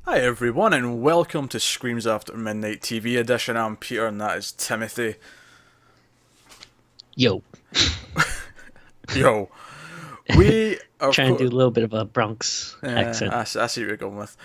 Hi everyone and welcome to Screams After Midnight TV edition. I'm Peter and that is Timothy. Yo, Yo, we are trying to do a little bit of a Bronx accent. I see what you're going with.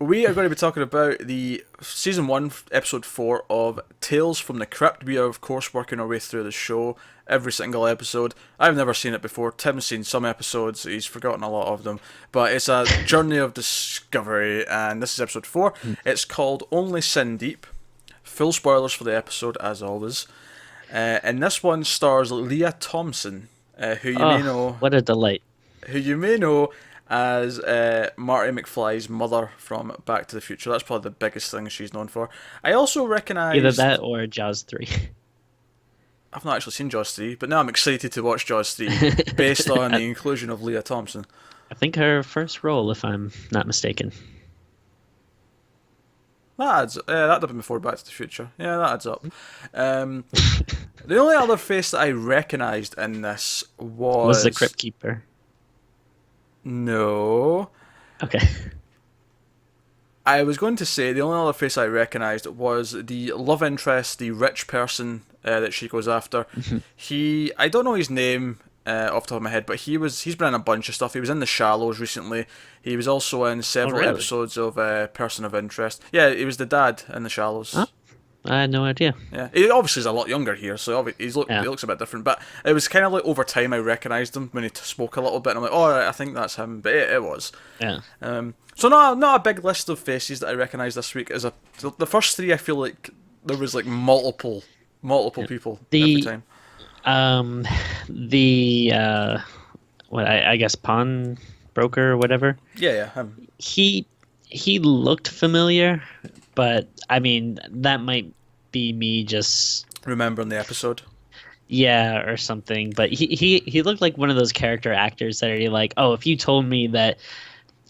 We are going to be talking about the season 1 episode 4 of Tales from the Crypt. We are of course working our way through the show, every single episode. I've never seen it before. Tim's seen some episodes, he's forgotten a lot of them, but it's a journey of discovery and this is episode 4. It's called Only Sin Deep. Full spoilers for the episode as always. And this one stars Lea Thompson, who you may know. What a delight! Who you may know as Marty McFly's mother from Back to the Future. That's probably the biggest thing she's known for. I also recognise... Either that or Jaws 3. I've not actually seen Jaws 3, but now I'm excited to watch Jaws 3 based on the inclusion of Lea Thompson. I think her first role, if I'm not mistaken. That adds... that'd have been before Back to the Future. Yeah, that adds up. The only other face that I recognised in this Was the Crypt Keeper? No. Okay. I was going to say the only other face I recognised was the love interest, the rich person that she goes after. I don't know his name off the top of my head, but he's been in a bunch of stuff. He was in The Shallows recently. He was also in several really? episodes of Person of Interest. Yeah, he was the dad in The Shallows. Huh? I had no idea. Yeah, he obviously is a lot younger here, so he looks a bit different. But it was kind of like over time I recognised him when he spoke a little bit, and I'm like, oh, I think that's him. But it was. Yeah. So not a big list of faces that I recognise this week. The first three, I feel like there was like multiple people every time. I guess pawnbroker or whatever. Yeah, him. He looked familiar, but I mean that might be me just Remembering the episode. yeah or something. But he looked like one of those character actors that are like, oh, if you told me that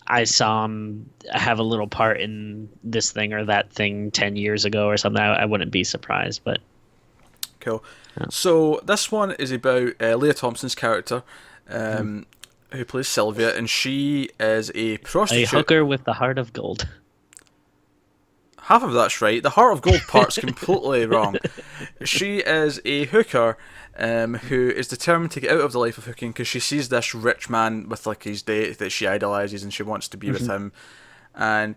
I saw him have a little part in this thing or that thing 10 years ago or something, I wouldn't be surprised. But Cool. Yeah. So this one is about Lea Thompson's character, who plays Sylvia, and she is a prostitute. a hooker with the heart of gold. Half of that's right. The heart of gold part's completely wrong. She is a hooker who is determined to get out of the life of hooking because she sees this rich man with like his date that she idolizes and she wants to be with him, and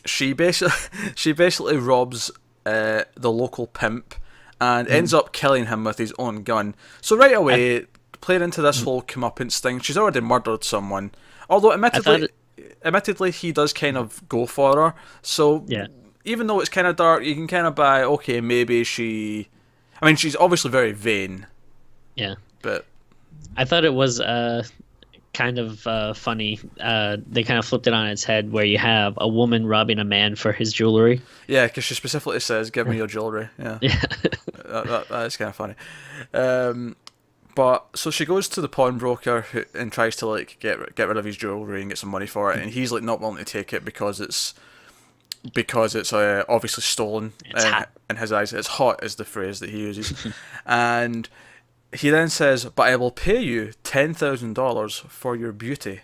she basically robs the local pimp and ends up killing him with his own gun. So right away, playing into this whole comeuppance thing, she's already murdered someone. Although admittedly, he does kind of go for her. So Yeah. even though it's kind of dark, you can kind of buy, okay, maybe she... I mean, she's obviously very vain. Yeah. But I thought it was kind of funny. They kind of flipped it on its head where you have a woman robbing a man for his jewelry. yeah, because she specifically says, give me your jewellery. Yeah, Yeah. that is kind of funny. But so she goes to the pawnbroker and tries to like get rid of his jewellery and get some money for it, and he's like not willing to take it because it's obviously stolen. It's hot. In his eyes. It's hot is the phrase that he uses. And he then says, but I will pay you $10,000 for your beauty.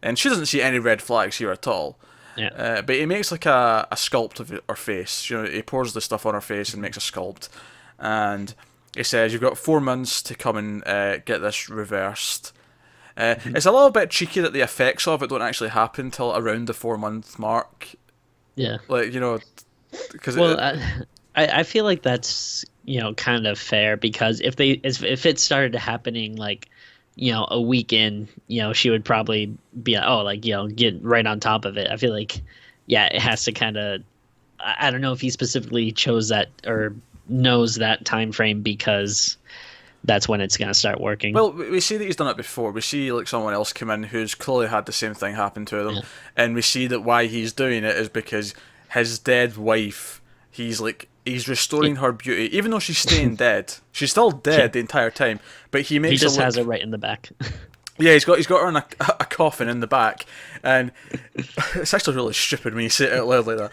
And she doesn't see any red flags here at all. Yeah. But he makes like a sculpt of her face. You know, he pours the stuff on her face and makes a sculpt. And he says, you've got 4 months to come and get this reversed. It's a little bit cheeky that the effects of it don't actually happen till around the 4-month mark. Yeah. Like, you know, because I feel like that's, kind of fair, because if it started happening like, a week in, she would probably be get right on top of it. I feel like, yeah, it has to kind of, I don't know if he specifically chose that or knows that time frame because that's when it's going to start working. Well, we see that he's done it before. We see like someone else come in who's clearly had the same thing happen to them, and we see that why he's doing it is because his dead wife, he's restoring her beauty, even though she's staying dead. She's still dead the entire time, but he makes he just her has her right in the back. Yeah, he's got her in a coffin in the back, and it's actually really stupid when you say it out loud like that.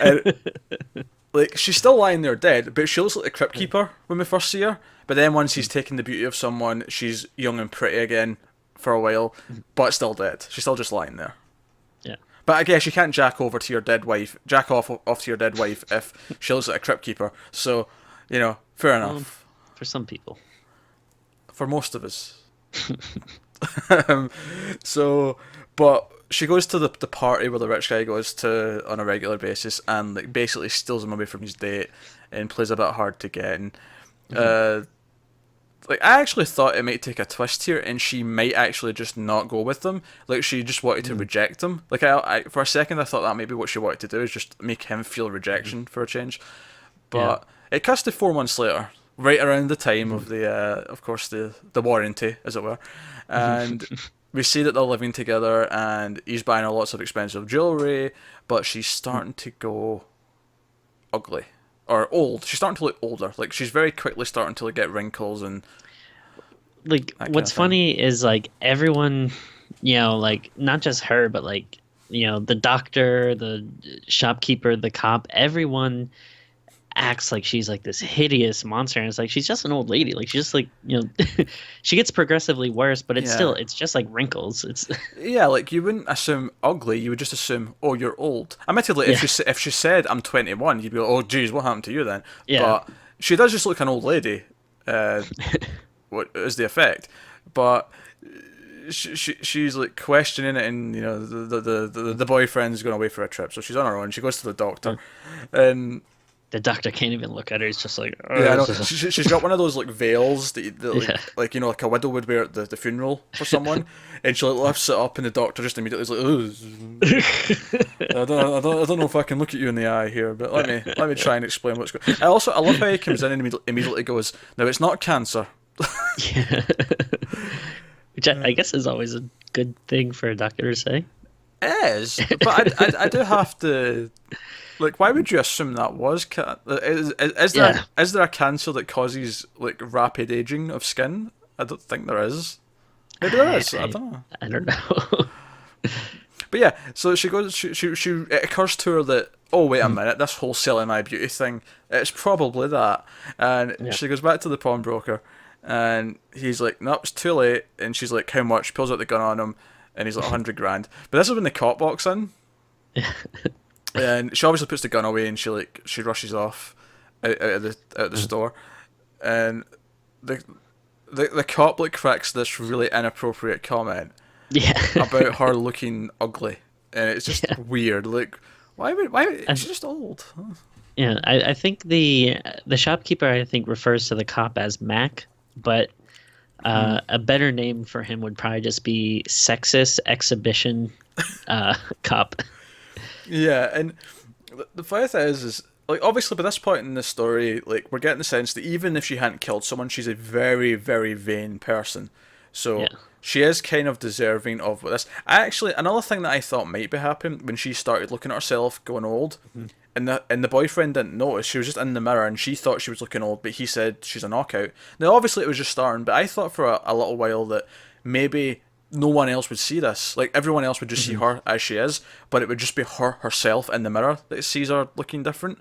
And, like, she's still lying there dead, but she looks like the Crypt Keeper when we first see her. But then once he's taken the beauty of someone, she's young and pretty again for a while, but still dead. She's still just lying there. Yeah. But I guess you can't jack off to your dead wife to your dead wife if she looks like a crypt keeper. So, fair enough. For some people. For most of us. So, but she goes to the party where the rich guy goes to on a regular basis, and like basically steals him away from his date and plays a bit hard to get. And like I actually thought it might take a twist here, and she might actually just not go with them. Like she just wanted to reject him. Like I for a second I thought that maybe what she wanted to do is just make him feel rejection for a change. But it cuts to 4 months later, right around the time of the, of course, the warranty, as it were, and we see that they're living together, and he's buying her lots of expensive jewelry, but she's starting to go ugly. Or old. She's starting to look older. Like, she's very quickly starting to like, get wrinkles and... Like, what's funny is, like, everyone, like, not just her, but, like, the doctor, the shopkeeper, the cop, everyone acts like she's like this hideous monster, and it's like she's just an old lady. Like she's just like she gets progressively worse, but it's just like wrinkles. It's like you wouldn't assume ugly, you would just assume, oh, you're old. Admittedly, if she said I'm 21, you'd be like, oh geez, what happened to you then? But she does just look an old lady. What is the effect? But she's like questioning it, and the boyfriend's going away for a trip, so she's on her own. She goes to the doctor, and the doctor can't even look at her. He's just like, I know. She's got one of those like veils that like like a widow would wear at the funeral for someone, and she like lifts it up, and the doctor just immediately is like, I don't know if I can look at you in the eye here, but let me try and explain what's going. I love how he comes in and immediately goes, now it's not cancer. Which I guess is always a good thing for a doctor to say. It is, but I do have to. Like, why would you assume that was is there a cancer that causes like rapid aging of skin? I don't think there is. Maybe there is. I don't know. I don't know. But yeah, so she goes. She it occurs to her that, oh wait a minute, this whole selling my beauty thing, it's probably that. And she goes back to the pawnbroker, and he's like, nope, it's too late. And she's like, how much? Pulls out the gun on him, and he's like, 100 grand. But this is when the cop walks in. And she obviously puts the gun away, and she rushes off out of the store, and the cop like cracks this really inappropriate comment about her looking ugly, and it's just weird. Like, why she's just old? Yeah, I think the shopkeeper refers to the cop as Mac, but a better name for him would probably just be sexist exhibition cop. Yeah, and the funny thing is like obviously by this point in the story, like we're getting the sense that even if she hadn't killed someone, she's a very, very vain person. So she is kind of deserving of this. Another thing that I thought might be happening when she started looking at herself going old, and the boyfriend didn't notice. She was just in the mirror and she thought she was looking old, but he said she's a knockout. Now obviously it was just starting, but I thought for a little while that maybe no one else would see this. Like everyone else would just see her as she is, but it would just be herself in the mirror that sees her looking different.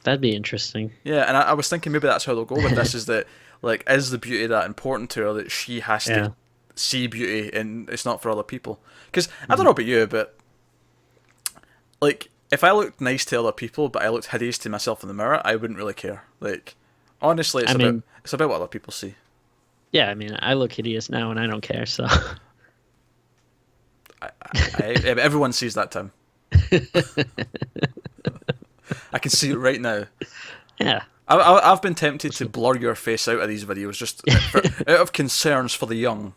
That'd be interesting. Yeah, and I was thinking maybe that's how they'll go with this, is that like is the beauty that important to her that she has to see beauty and it's not for other people? Because I don't know about you, but like if I looked nice to other people but I looked hideous to myself in the mirror, I wouldn't really care. Like honestly, it's about what other people see. Yeah, I mean, I look hideous now and I don't care, so everyone sees that, Tim. I can see it right now. Yeah. I've been tempted to blur your face out of these videos just out of concerns for the young.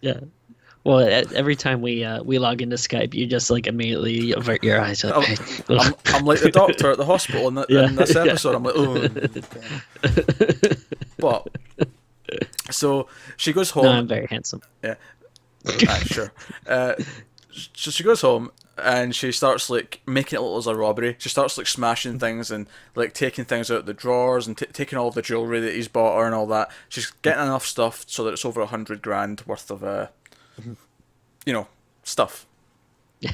Yeah. Well, every time we log into Skype, you just like immediately avert your eyes. I'm like the doctor at the hospital in this episode. I'm like, oh. Okay. But so she goes home. No, I'm very handsome. Yeah. Sure. So she goes home and she starts like making it look as a robbery. She starts like smashing things and like taking things out of the drawers and taking all of the jewelry that he's bought her and all that. She's getting enough stuff so that it's over 100 grand worth of stuff. Yeah.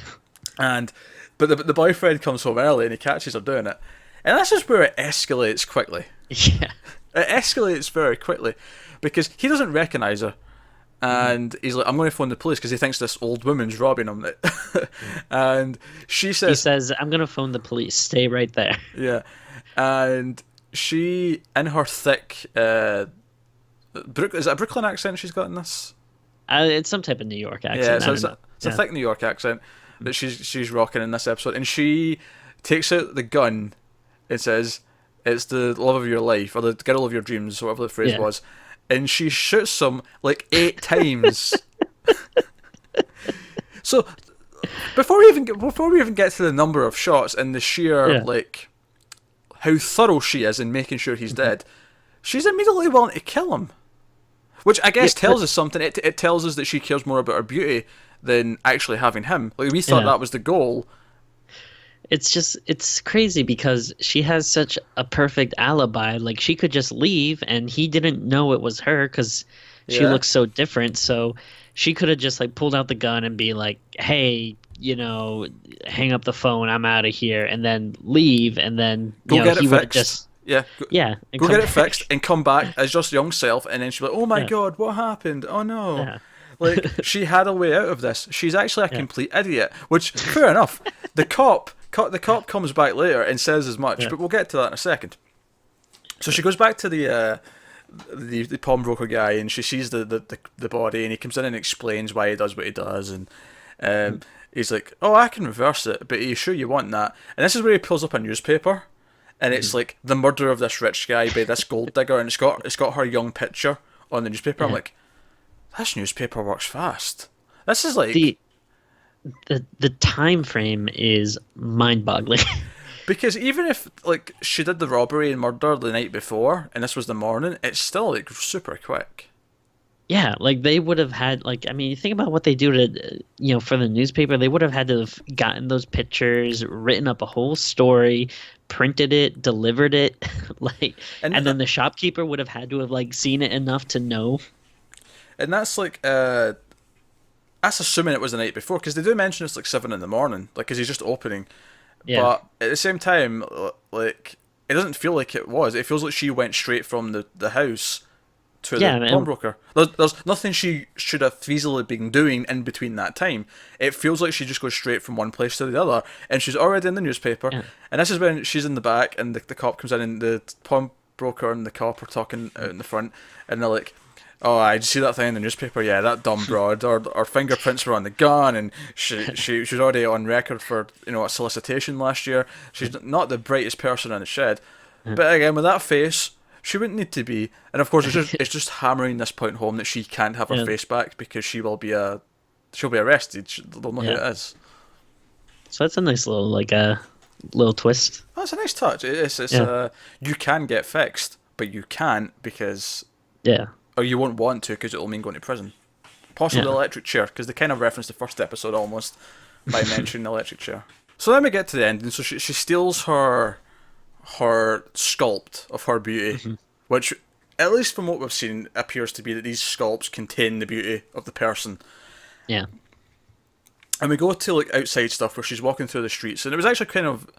But the boyfriend comes home early and he catches her doing it, and this is where it escalates quickly. Yeah. It escalates very quickly because he doesn't recognize her. And he's like, I'm going to phone the police because he thinks this old woman's robbing him. And she He says, says, "I'm gonna phone the police. Stay right there." yeah. And she, in her thick, is it a Brooklyn accent she's got in this? It's some type of New York Yeah, accent. I so don't know. it's a thick New York accent that she's rocking in this episode. And she takes out the gun and says, it's the love of your life, or the girl of your dreams, whatever the phrase Yeah. was. And she shoots him like 8 times. So before we even get to the number of shots and the sheer like how thorough she is in making sure he's dead, she's immediately willing to kill him. Which I guess tells us something. It tells us that she cares more about her beauty than actually having him. Like, we thought that was the goal. It's crazy because she has such a perfect alibi. Like, she could just leave and he didn't know it was her because she looks so different. So she could have just like pulled out the gun and be like, "Hey, hang up the phone. I'm out of here," and then leave, and then Go get it he would fixed. just And go get it fixed and come back as just young self, and then she'd be like, "Oh my god, what happened? Oh no!" Yeah. Like, she had a way out of this. She's actually a complete idiot. Which, fair enough. The cop comes back later and says as much, but we'll get to that in a second. So she goes back to the pawnbroker guy, and she sees the body, and he comes in and explains why he does what he does, and he's like, "Oh, I can reverse it, but are you sure you want that?" And this is where he pulls up a newspaper, and it's like the murder of this rich guy by this gold digger, and it's got her young picture on the newspaper. I'm like, this newspaper works fast. This is like the time frame is mind-boggling. because even if like she did the robbery and murder the night before, and this was the morning, it's still like super quick. Yeah, like they would have had you think about what they do to for the newspaper. They would have had to have gotten those pictures, written up a whole story, printed it, delivered it, and then the shopkeeper would have had to have like seen it enough to know. And that's like that's assuming it was the night before, because they do mention it's like 7 a.m, like, because he's just opening. Yeah. But at the same time, like, it doesn't feel like it was. It feels like she went straight from the house to the pawnbroker. There's nothing she should have easily been doing in between that time. It feels like she just goes straight from one place to the other, and she's already in the newspaper. Yeah. And this is when she's in the back, and the cop comes in, and the pawnbroker and the cop are talking out in the front, and they're like, "Oh, I see that thing in the newspaper. Yeah, that dumb broad. Our fingerprints were on the gun, and she was already on record for a solicitation last year. She's not the brightest person in the shed, but again, with that face, she wouldn't need to be." And of course, it's just hammering this point home that she can't have her face back because she'll be arrested. They'll know who it is. So that's a nice little little twist. That's a nice touch. It's you can get fixed, but you can't because or you won't want to because it'll mean going to prison. Possibly the electric chair, because they kind of referenced the first episode almost by mentioning the electric chair. So then we get to the end, and so she steals her sculpt of her beauty, which, at least from what we've seen, appears to be that these sculpts contain the beauty of the person. Yeah. And we go to like outside stuff where she's walking through the streets, and it was actually kind of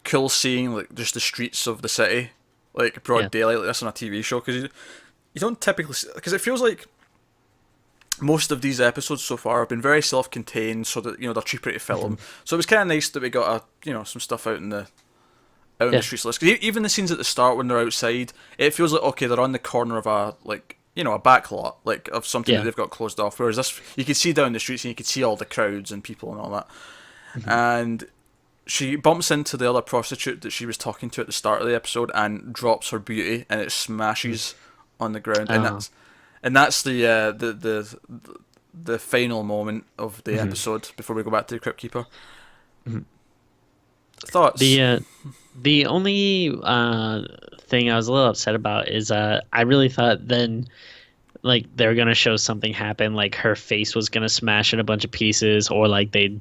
cool seeing like just the streets of the city, like broad daylight, like this on a TV show, because you don't typically, because it feels like most of these episodes so far have been very self-contained, so that they're cheaper to film. So it was kind of nice that we got some stuff out in the streets. Because even the scenes at the start when they're outside, it feels like okay, they're on the corner of a back lot, like of something that they've got closed off. Whereas this, you could see down the streets and you could see all the crowds and people and all that. And she bumps into the other prostitute that she was talking to at the start of the episode and drops her beauty, and it smashes on the ground, and that's the final moment of the episode before we go back to the Crypt Keeper. Thoughts? The only thing I was a little upset about is I really thought then like they were gonna show something happen, like her face was gonna smash in a bunch of pieces, or like they'd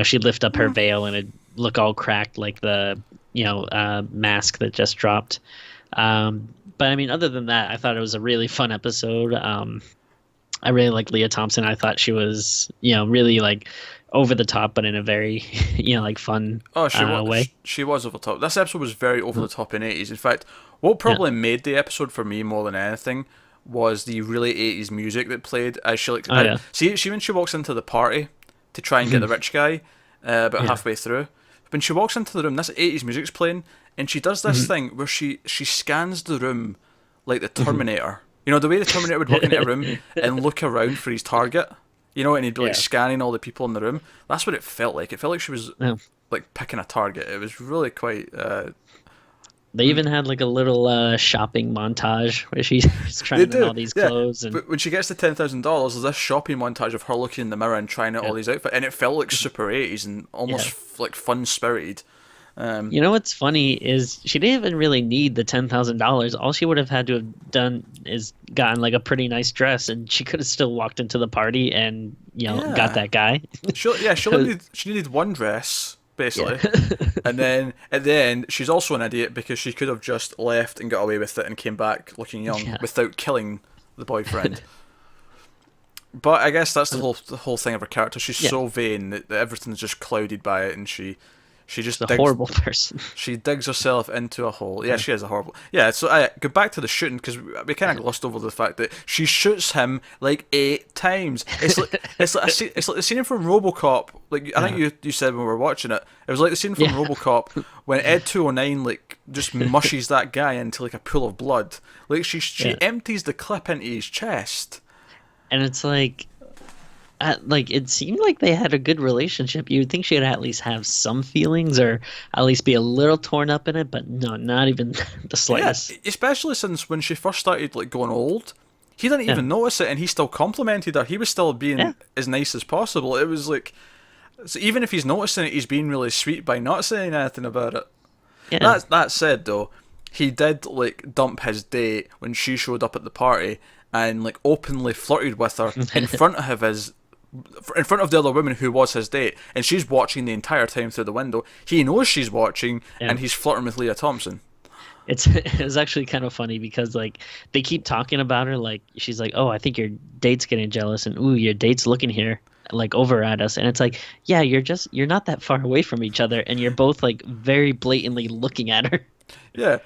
she'd lift up her veil and it'd look all cracked like the mask that just dropped. But I mean, other than that, I thought it was a really fun episode. I really like Lea Thompson. I thought she was, really like over the top, but in a very, like fun way. She was over the top. This episode was very over the top in 80s. In fact, what probably made the episode for me more than anything was the really 80s music that played as she like. Oh yeah. See when she walks into the party to try and get the rich guy, about Yeah. halfway through. When she walks into the room, this 80s music's playing, and she does this thing where she scans the room like the Terminator. You know, the way the Terminator would walk into a room and look around for his target. You know, and he'd be like Yeah. scanning all the people in the room. That's what it felt like. It felt like she was Yeah. like picking a target. It was really quite. They even had like a little shopping montage where she's trying on all these yeah. clothes and But when she gets to $10,000, there's this shopping montage of her looking in the mirror and trying out all these outfits, and it felt like super 80s and almost like fun spirited. you know what's funny is she didn't even really need the $10,000. All she would have had to have done is gotten like a pretty nice dress, and she could have still walked into the party and Yeah. got that guy. She needed one dress basically, and then at the end she's also an idiot because she could have just left and got away with it and came back looking young without killing the boyfriend. But I guess that's the whole thing of her character. She's so vain that everything's just clouded by it, and she just She's a horrible person. She digs herself into a hole. Yeah, she is a horrible. Yeah, so I go back to the shooting because we kind of glossed over the fact that she shoots him like 8 times. It's like it's like the scene from RoboCop. Like I think you said when we were watching it, it was like the scene from RoboCop when Ed 209 like just mushes that guy into like a pool of blood. Like she empties the clip into his chest. And it's like it seemed like they had a good relationship. You would think she'd at least have some feelings or at least be a little torn up in it, but no, not even the slightest. Yeah, especially since when she first started like going old, he didn't even notice it, and he still complimented her. He was still being as nice as possible. It was like, so even if he's noticing it, he's being really sweet by not saying anything about it. Yeah. That said, though, he did like dump his date when she showed up at the party and like openly flirted with her in front of the other woman who was his date, and she's watching the entire time through the window. He knows she's watching, and he's flirting with Lea Thompson. It was actually kind of funny because like they keep talking about her, like she's like, oh, I think your date's getting jealous, and ooh, your date's looking here like over at us, and it's like, yeah, you're not that far away from each other, and you're both like very blatantly looking at her. Yeah.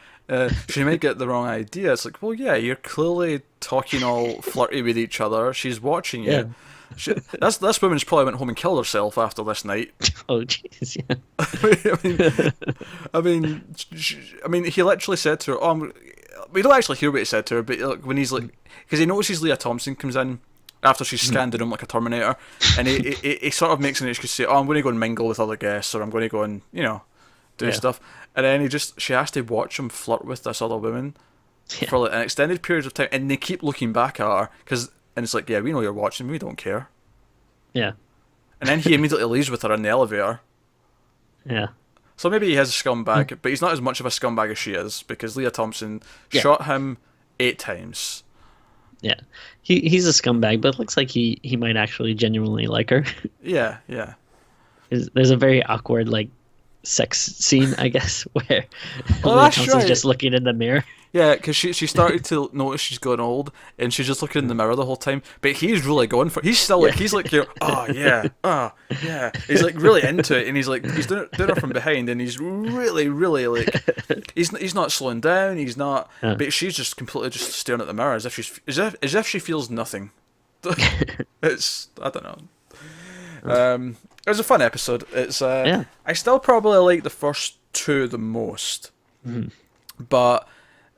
She might get the wrong idea. It's like, well, yeah, you're clearly talking all flirty with each other. She's watching you. Yeah. This woman's probably went home and killed herself after this night. Oh jeez, yeah. I mean, he literally said to her, "Oh, we don't actually hear what he said to her, but like, when he's like, because he notices Lea Thompson comes in after she's scanned the room like a Terminator, and he sort of makes an excuse to say, oh, I'm going to go and mingle with other guests, or I'm going to go and do stuff, and then she has to watch him flirt with this other woman for like an extended period of time, and they keep looking back at her and it's like, yeah, we know you're watching, we don't care. Yeah. And then he immediately leaves with her in the elevator. Yeah. So maybe he is a scumbag, but he's not as much of a scumbag as she is, because Lea Thompson shot him 8 times. Yeah. He's a scumbag, but it looks like he might actually genuinely like her. Yeah. There's a very awkward like sex scene, I guess, where Oh, Lea that's Thompson's right. just looking in the mirror. Yeah, because she started to notice she's going old, and she's just looking in the mirror the whole time. But he's really going for it. He's still like, he's like, oh yeah. He's like really into it, and he's doing her from behind, and he's really, really like, he's not slowing down. He's not, but she's just completely just staring at the mirror as if she feels nothing. It's, I don't know. It was a fun episode. It's I still probably like the first 2 the most, but.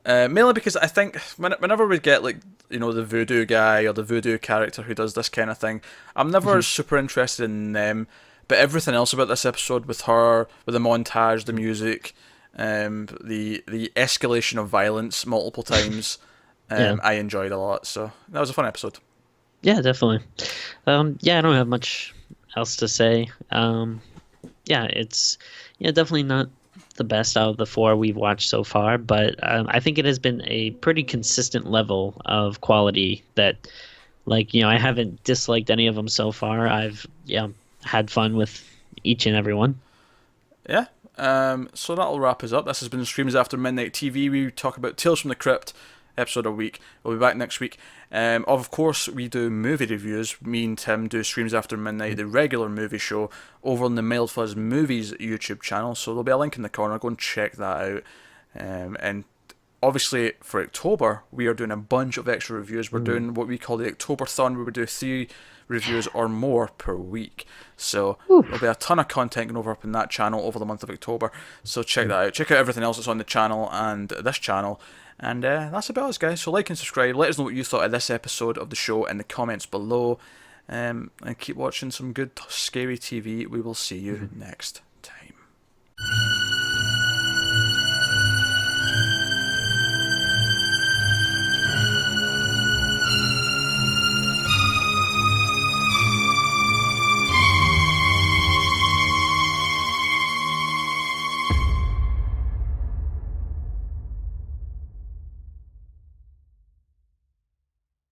Mainly because I think whenever we get like the voodoo guy or the voodoo character who does this kind of thing, I'm never super interested in them. But everything else about this episode, with her, with the montage, the music, the escalation of violence multiple times, I enjoyed a lot. So that was a fun episode. Yeah, definitely. Yeah, I don't have much else to say. It's definitely not the best out of the 4 we've watched so far, but I think it has been a pretty consistent level of quality that, like, I haven't disliked any of them so far. I've had fun with each and every one. Yeah. So that'll wrap us up. This has been Streams After Midnight TV. We talk about Tales from the Crypt episode a week. We'll be back next week. Of course, we do movie reviews. Me and Tim do Streams After Midnight, the regular movie show, over on the Mild Fuzz Movies YouTube channel. So there'll be a link in the corner. Go and check that out. And obviously for October, we are doing a bunch of extra reviews. We're doing what we call the October-thon, where we do 3 reviews or more per week. So there'll be a ton of content going over up in that channel over the month of October. So check that out. Check out everything else that's on the channel and this channel. And that's about us, guys. So like and subscribe. Let us know what you thought of this episode of the show in the comments below. And keep watching some good scary TV. We will see you next